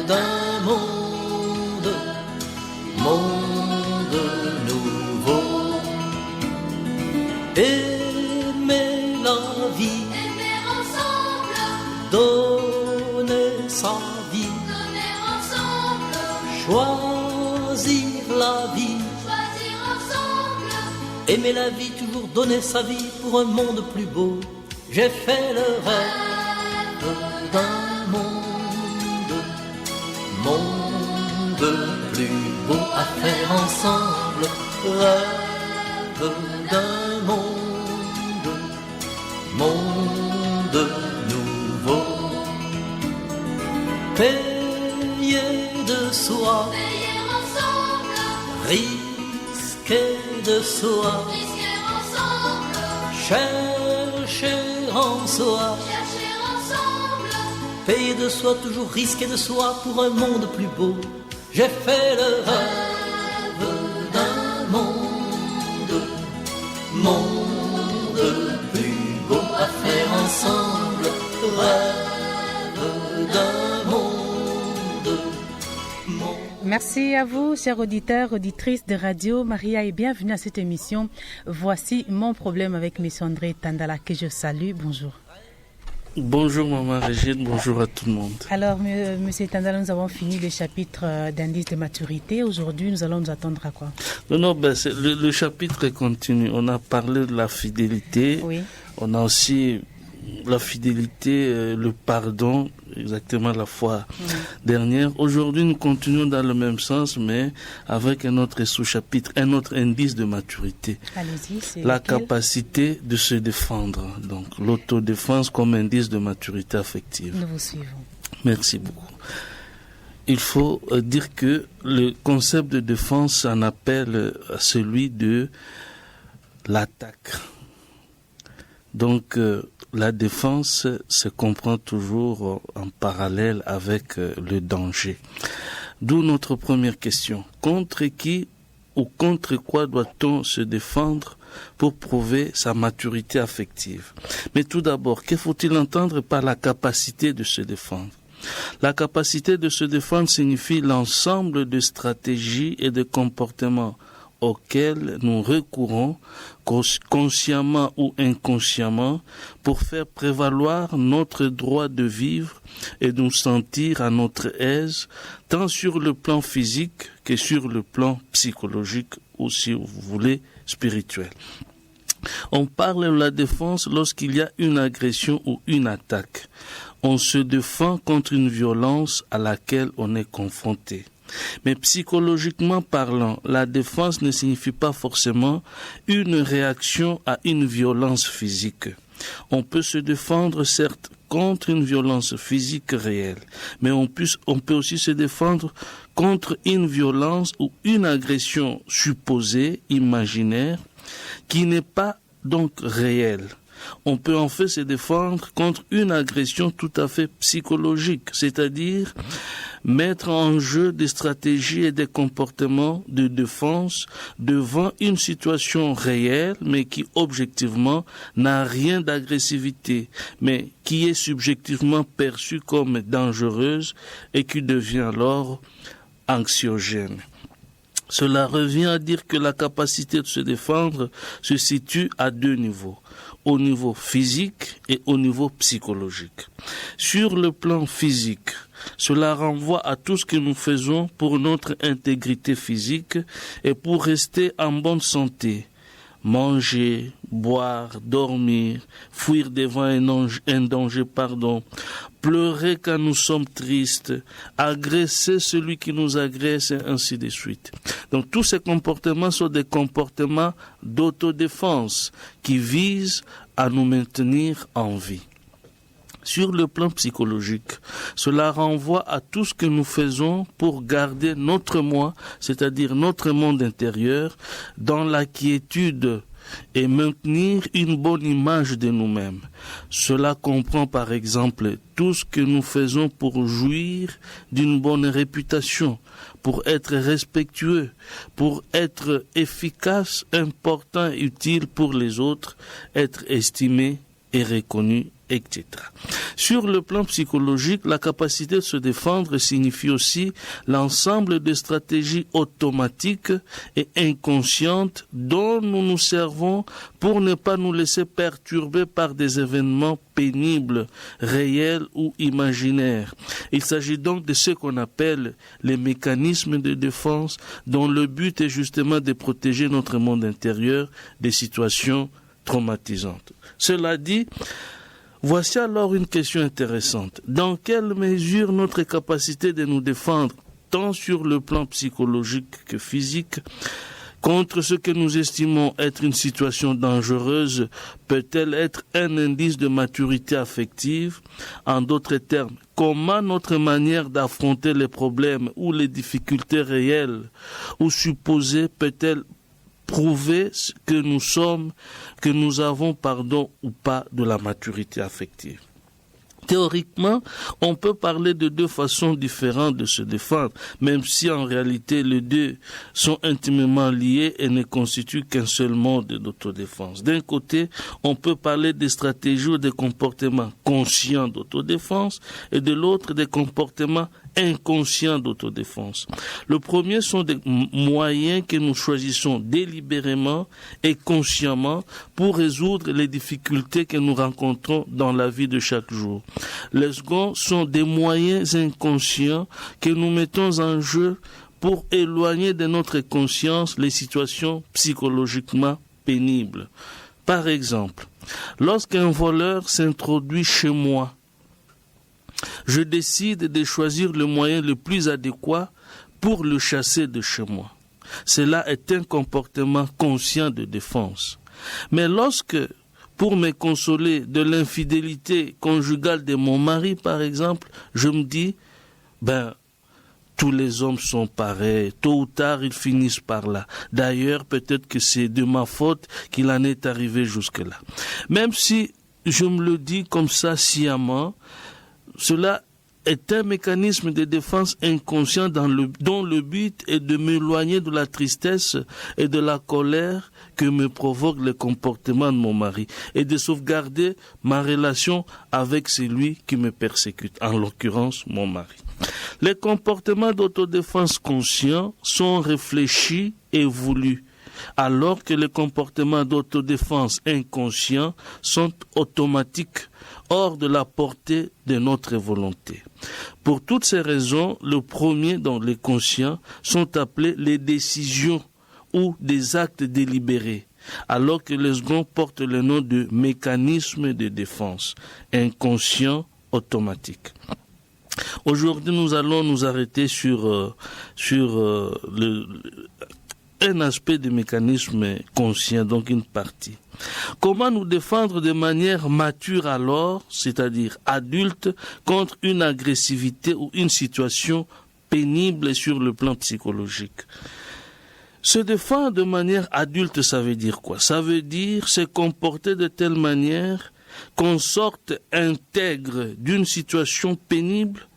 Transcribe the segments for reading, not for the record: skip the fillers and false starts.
d'un monde, monde nouveau. Aimer la vie, aimer ensemble, donner sa vie, donner ensemble, choisir la vie, choisir ensemble, aimer la vie, toujours donner sa vie pour un monde plus beau. J'ai fait le rêve d'un monde, monde plus beau à faire ensemble. Rêve d'un monde, monde nouveau. Payer de soi, payer ensemble, risquer de soi, risquer ensemble, chercher en soi. chercher ensemble, Payer de soi, toujours risquer de soi pour un monde plus beau. J'ai fait le rêve d'un monde, monde plus beau à faire ensemble. Rêve d'un monde, monde. Merci à vous, chers auditeurs, auditrices de Radio Maria, et bienvenue à cette émission. Voici mon problème avec M. André Tandala, que je salue. Bonjour. Bonjour Maman Régine, bonjour à tout le monde. Alors, M. Tandala, nous avons fini le chapitre d'indice de maturité. Aujourd'hui, nous allons nous attendre à quoi? Non, le chapitre continue. On a parlé de la fidélité. Oui. On a aussi la fidélité, le pardon, exactement la fois dernière. Aujourd'hui, nous continuons dans le même sens, mais avec un autre sous-chapitre, un autre indice de maturité. Allez-y, c'est La lequel? capacité de se défendre. Donc, l'autodéfense comme indice de maturité affective. Nous vous suivons. Merci beaucoup. Il faut dire que le concept de défense en appelle à celui de l'attaque. Donc, la défense se comprend toujours en parallèle avec le danger. D'où notre première question. Contre qui ou contre quoi doit-on se défendre pour prouver sa maturité affective? Mais tout d'abord, que faut-il entendre par la capacité de se défendre? La capacité de se défendre signifie l'ensemble de stratégies et de comportements auxquels nous recourons consciemment ou inconsciemment pour faire prévaloir notre droit de vivre et nous sentir à notre aise, tant sur le plan physique que sur le plan psychologique ou, si vous voulez, spirituel. On parle de la défense lorsqu'il y a une agression ou une attaque. On se défend contre une violence à laquelle on est confronté. Mais psychologiquement parlant, la défense ne signifie pas forcément une réaction à une violence physique. On peut se défendre, certes, contre une violence physique réelle, mais on peut aussi se défendre contre une violence ou une agression supposée, imaginaire, qui n'est pas donc réelle. On peut en fait se défendre contre une agression tout à fait psychologique, c'est-à-dire mettre en jeu des stratégies et des comportements de défense devant une situation réelle, mais qui objectivement n'a rien d'agressivité, mais qui est subjectivement perçue comme dangereuse et qui devient alors anxiogène. Cela revient à dire que la capacité de se défendre se situe à deux niveaux, au niveau physique et au niveau psychologique. Sur le plan physique, cela renvoie à tout ce que nous faisons pour notre intégrité physique et pour rester en bonne santé. Manger, boire, dormir, fuir devant un danger, pleurer quand nous sommes tristes, agresser celui qui nous agresse, et ainsi de suite. Donc tous ces comportements sont des comportements d'autodéfense qui visent à nous maintenir en vie. Sur le plan psychologique, cela renvoie à tout ce que nous faisons pour garder notre moi, c'est-à-dire notre monde intérieur, dans la quiétude et maintenir une bonne image de nous-mêmes. Cela comprend par exemple tout ce que nous faisons pour jouir d'une bonne réputation, pour être respectueux, pour être efficace, important, utile pour les autres, être estimé est reconnue, etc. Sur le plan psychologique, la capacité de se défendre signifie aussi l'ensemble de stratégies automatiques et inconscientes dont nous nous servons pour ne pas nous laisser perturber par des événements pénibles, réels ou imaginaires. Il s'agit donc de ce qu'on appelle les mécanismes de défense dont le but est justement de protéger notre monde intérieur des situations traumatisantes. Cela dit, voici alors une question intéressante. Dans quelle mesure notre capacité de nous défendre, tant sur le plan psychologique que physique, contre ce que nous estimons être une situation dangereuse, peut-elle être un indice de maturité affective? En d'autres termes, comment notre manière d'affronter les problèmes ou les difficultés réelles ou supposées peut-elle prouver que nous avons ou pas de la maturité affective? Théoriquement, on peut parler de deux façons différentes de se défendre, même si en réalité les deux sont intimement liés et ne constituent qu'un seul mode d'autodéfense. D'un côté, on peut parler des stratégies ou des comportements conscients d'autodéfense et de l'autre des comportements inconscients d'autodéfense. Le premier sont des moyens que nous choisissons délibérément et consciemment pour résoudre les difficultés que nous rencontrons dans la vie de chaque jour. Les seconds sont des moyens inconscients que nous mettons en jeu pour éloigner de notre conscience les situations psychologiquement pénibles. Par exemple, lorsqu'un voleur s'introduit chez moi, je décide de choisir le moyen le plus adéquat pour le chasser de chez moi. Cela est un comportement conscient de défense. Mais lorsque, pour me consoler de l'infidélité conjugale de mon mari, par exemple, je me dis, tous les hommes sont pareils, tôt ou tard ils finissent par là. D'ailleurs, peut-être que c'est de ma faute qu'il en est arrivé jusque-là. Même si je me le dis comme ça sciemment, cela est un mécanisme de défense inconscient dont le but est de m'éloigner de la tristesse et de la colère que me provoque le comportement de mon mari et de sauvegarder ma relation avec celui qui me persécute, en l'occurrence mon mari. Les comportements d'autodéfense conscients sont réfléchis et voulus, alors que les comportements d'autodéfense inconscients sont automatiques, hors de la portée de notre volonté. Pour toutes ces raisons, le premier, dont les conscients, sont appelés les décisions ou des actes délibérés, alors que les seconds portent le nom de mécanismes de défense, inconscients, automatiques. Aujourd'hui, nous allons nous arrêter sur un aspect du mécanisme conscient, donc une partie. Comment nous défendre de manière mature alors, c'est-à-dire adulte, contre une agressivité ou une situation pénible sur le plan psychologique? Se défendre de manière adulte, ça veut dire quoi? Ça veut dire se comporter de telle manière qu'on sorte intègre d'une situation pénible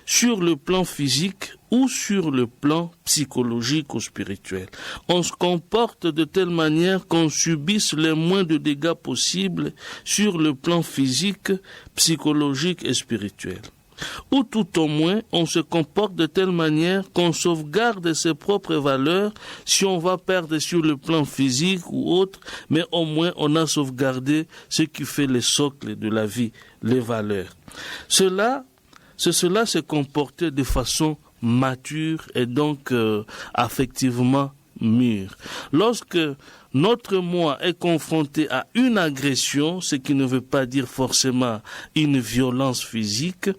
sur le plan physique ou sur le plan psychologique ou spirituel. On se comporte de telle manière qu'on subisse les moins de dégâts possibles sur le plan physique, psychologique et spirituel. Ou tout au moins, on se comporte de telle manière qu'on sauvegarde ses propres valeurs si on va perdre sur le plan physique ou autre, mais au moins on a sauvegardé ce qui fait le socle de la vie, les valeurs. Cela se comporter de façon mature et donc affectivement mûr. Lorsque notre moi est confronté à une agression, ce qui ne veut pas dire forcément une violence physique,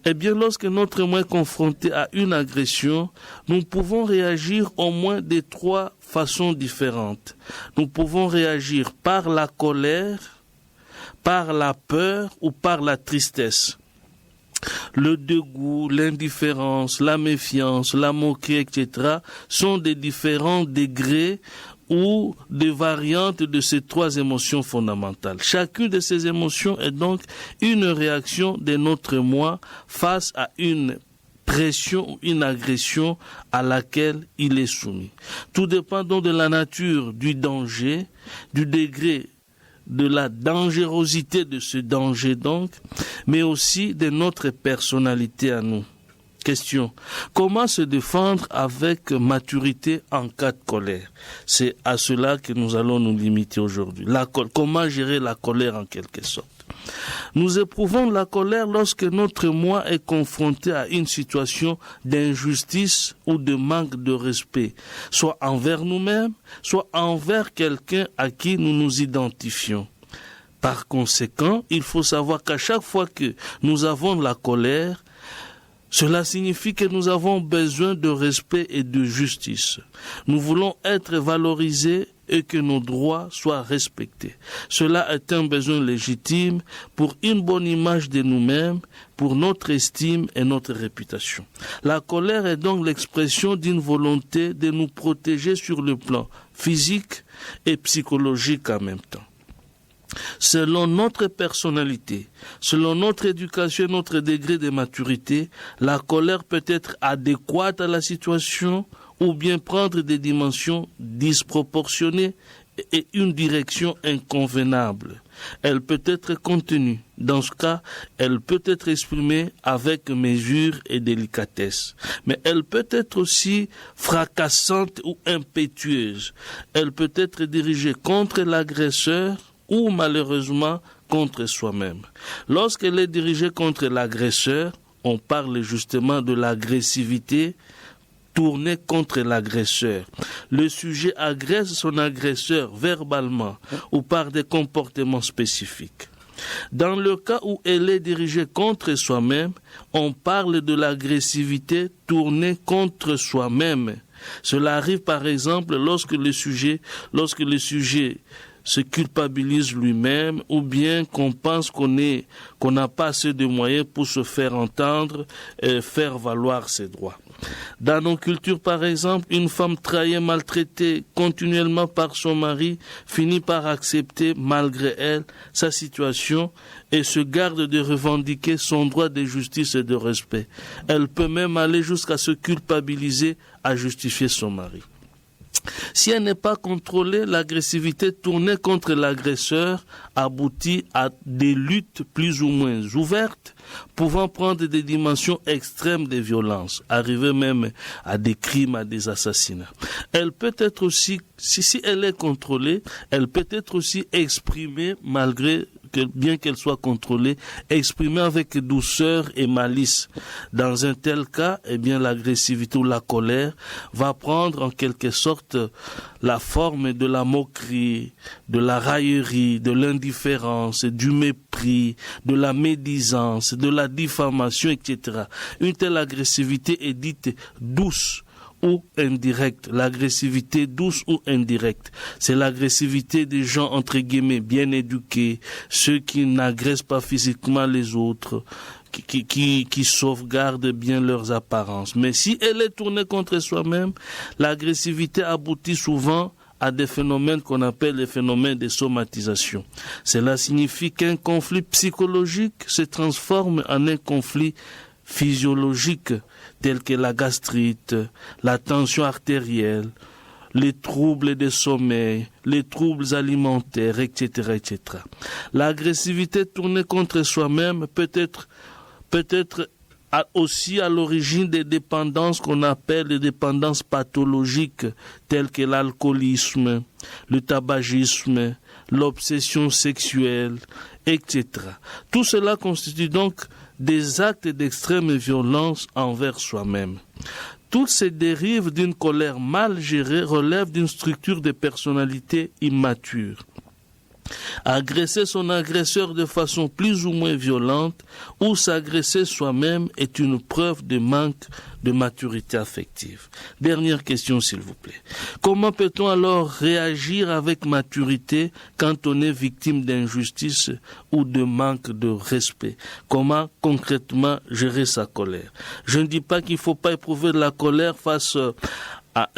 eh bien lorsque notre moi est confronté à une agression, nous pouvons réagir au moins de 3 façons différentes. Nous pouvons réagir par la colère, par la peur ou par la tristesse. Le dégoût, l'indifférence, la méfiance, la moquerie, etc. sont des différents degrés ou des variantes de ces 3 émotions fondamentales. Chacune de ces émotions est donc une réaction de notre moi face à une pression ou une agression à laquelle il est soumis. Tout dépend donc de la nature du danger, du degré de la dangerosité de ce danger donc, mais aussi de notre personnalité à nous. Question. Comment se défendre avec maturité en cas de colère? C'est à cela que nous allons nous limiter aujourd'hui. Comment gérer la colère en quelque sorte? Nous éprouvons la colère lorsque notre moi est confronté à une situation d'injustice ou de manque de respect, soit envers nous-mêmes, soit envers quelqu'un à qui nous nous identifions. Par conséquent, il faut savoir qu'à chaque fois que nous avons de la colère, cela signifie que nous avons besoin de respect et de justice. Nous voulons être valorisés et que nos droits soient respectés. Cela est un besoin légitime pour une bonne image de nous-mêmes, pour notre estime et notre réputation. La colère est donc l'expression d'une volonté de nous protéger sur le plan physique et psychologique en même temps. Selon notre personnalité, selon notre éducation et notre degré de maturité, la colère peut être adéquate à la situation ou bien prendre des dimensions disproportionnées et une direction inconvenable. Elle peut être contenue. Dans ce cas, elle peut être exprimée avec mesure et délicatesse. Mais elle peut être aussi fracassante ou impétueuse. Elle peut être dirigée contre l'agresseur ou malheureusement contre soi-même. Lorsqu'elle est dirigée contre l'agresseur, on parle justement de l'agressivité tournée contre l'agresseur. Le sujet agresse son agresseur verbalement ou par des comportements spécifiques. Dans le cas où elle est dirigée contre soi-même, on parle de l'agressivité tournée contre soi-même. Cela arrive par exemple lorsque le sujet se culpabilise lui-même ou bien qu'on pense qu'on n'a pas assez de moyens pour se faire entendre et faire valoir ses droits. Dans nos cultures, par exemple, une femme trahie et maltraitée continuellement par son mari finit par accepter, malgré elle, sa situation et se garde de revendiquer son droit de justice et de respect. Elle peut même aller jusqu'à se culpabiliser à justifier son mari. Si elle n'est pas contrôlée, l'agressivité tournée contre l'agresseur aboutit à des luttes plus ou moins ouvertes, pouvant prendre des dimensions extrêmes de violence, arriver même à des crimes, à des assassinats. Elle peut être aussi, si elle est contrôlée, elle peut être aussi exprimée bien qu'elle soit contrôlée, exprimée avec douceur et malice. Dans un tel cas, l'agressivité ou la colère va prendre en quelque sorte la forme de la moquerie, de la raillerie, de l'indifférence, du mépris, de la médisance, de la diffamation, etc. Une telle agressivité est dite douce ou indirecte. L'agressivité douce ou indirecte, c'est l'agressivité des gens entre guillemets bien éduqués, ceux qui n'agressent pas physiquement les autres, qui sauvegardent bien leurs apparences. Mais si elle est tournée contre soi-même, l'agressivité aboutit souvent à des phénomènes qu'on appelle les phénomènes de somatisation. Cela signifie qu'un conflit psychologique se transforme en un conflit physiologique, tels que la gastrite, la tension artérielle, les troubles des sommeils, les troubles alimentaires, etc., etc. L'agressivité tournée contre soi-même peut être aussi à l'origine des dépendances qu'on appelle des dépendances pathologiques, telles que l'alcoolisme, le tabagisme, l'obsession sexuelle, etc. Tout cela constitue donc des actes d'extrême violence envers soi-même. Toutes ces dérives d'une colère mal gérée relèvent d'une structure de personnalité immature. Agresser son agresseur de façon plus ou moins violente ou s'agresser soi-même est une preuve de manque de maturité affective. Dernière question, s'il vous plaît. Comment peut-on alors réagir avec maturité quand on est victime d'injustice ou de manque de respect? Comment concrètement gérer sa colère? Je ne dis pas qu'il ne faut pas éprouver de la colère face à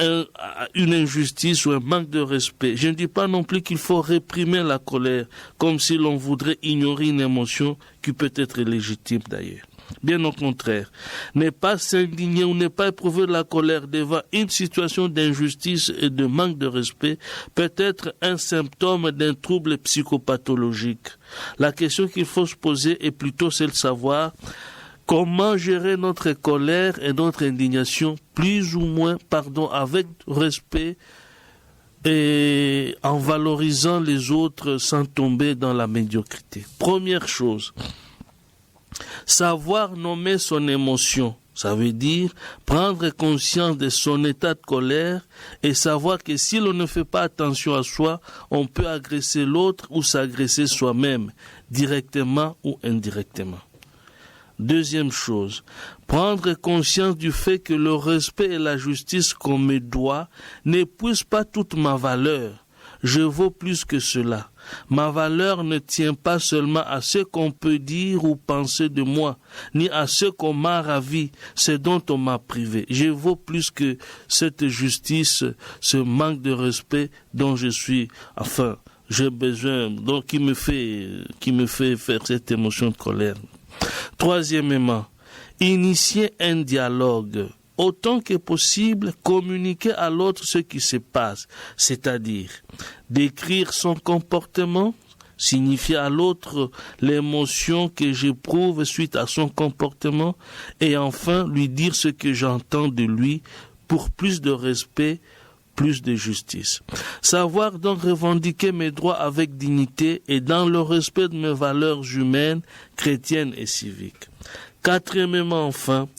une injustice ou un manque de respect. Je ne dis pas non plus qu'il faut réprimer la colère, comme si l'on voudrait ignorer une émotion qui peut être légitime d'ailleurs. Bien au contraire. Ne pas s'indigner ou ne pas éprouver de la colère devant une situation d'injustice et de manque de respect peut être un symptôme d'un trouble psychopathologique. La question qu'il faut se poser est plutôt celle de savoir comment gérer notre colère et notre indignation plus ou moins, avec respect et en valorisant les autres sans tomber dans la médiocrité. Première chose, savoir nommer son émotion. Ça veut dire prendre conscience de son état de colère et savoir que si l'on ne fait pas attention à soi, on peut agresser l'autre ou s'agresser soi-même, directement ou indirectement. Deuxième chose, prendre conscience du fait que le respect et la justice qu'on me doit n'épuisent pas toute ma valeur. Je vaux plus que cela. Ma valeur ne tient pas seulement à ce qu'on peut dire ou penser de moi, ni à ce qu'on m'a ravi, ce dont on m'a privé. Je vaux plus que cette justice, ce manque de respect dont j'ai besoin, donc qui me fait faire cette émotion de colère. Troisièmement, initier un dialogue. Autant que possible, communiquer à l'autre ce qui se passe, c'est-à-dire décrire son comportement, signifier à l'autre l'émotion que j'éprouve suite à son comportement, et enfin lui dire ce que j'entends de lui pour plus de respect, plus de justice. Savoir donc revendiquer mes droits avec dignité et dans le respect de mes valeurs humaines, chrétiennes et civiques. Quatrièmement, enfin,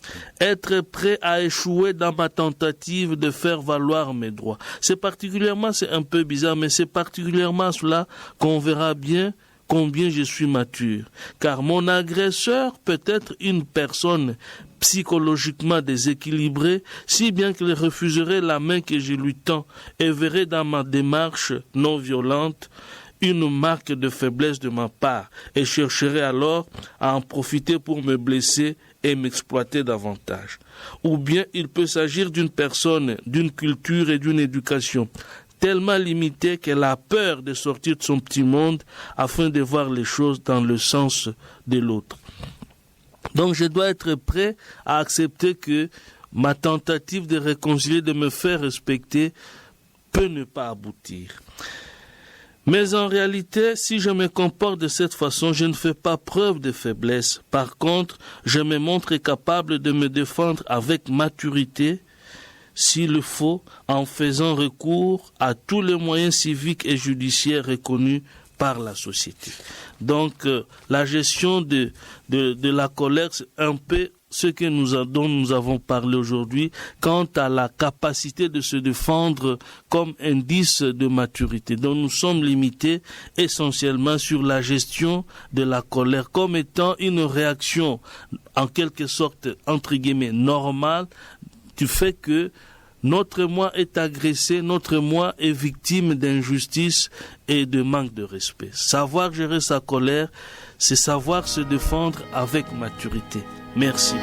être prêt à échouer dans ma tentative de faire valoir mes droits. C'est un peu bizarre, mais c'est particulièrement cela qu'on verra bien combien je suis mature. Car mon agresseur peut être une personne psychologiquement déséquilibrée, si bien qu'il refuserait la main que je lui tends et verrait dans ma démarche non violente une marque de faiblesse de ma part et chercherait alors à en profiter pour me blesser et m'exploiter davantage. Ou bien il peut s'agir d'une personne, d'une culture et d'une éducation tellement limitée qu'elle a peur de sortir de son petit monde afin de voir les choses dans le sens de l'autre. Donc je dois être prêt à accepter que ma tentative de réconcilier, de me faire respecter, peut ne pas aboutir. Mais en réalité, si je me comporte de cette façon, je ne fais pas preuve de faiblesse. Par contre, je me montre capable de me défendre avec maturité, s'il le faut, en faisant recours à tous les moyens civiques et judiciaires reconnus par la société. Donc, la gestion de la colère, c'est un peu ce dont nous avons parlé aujourd'hui quant à la capacité de se défendre comme indice de maturité. Donc nous sommes limités essentiellement sur la gestion de la colère comme étant une réaction en quelque sorte entre guillemets normale du fait que notre moi est agressé, notre moi est victime d'injustice et de manque de respect. Savoir gérer sa colère, c'est savoir se défendre avec maturité. Merci.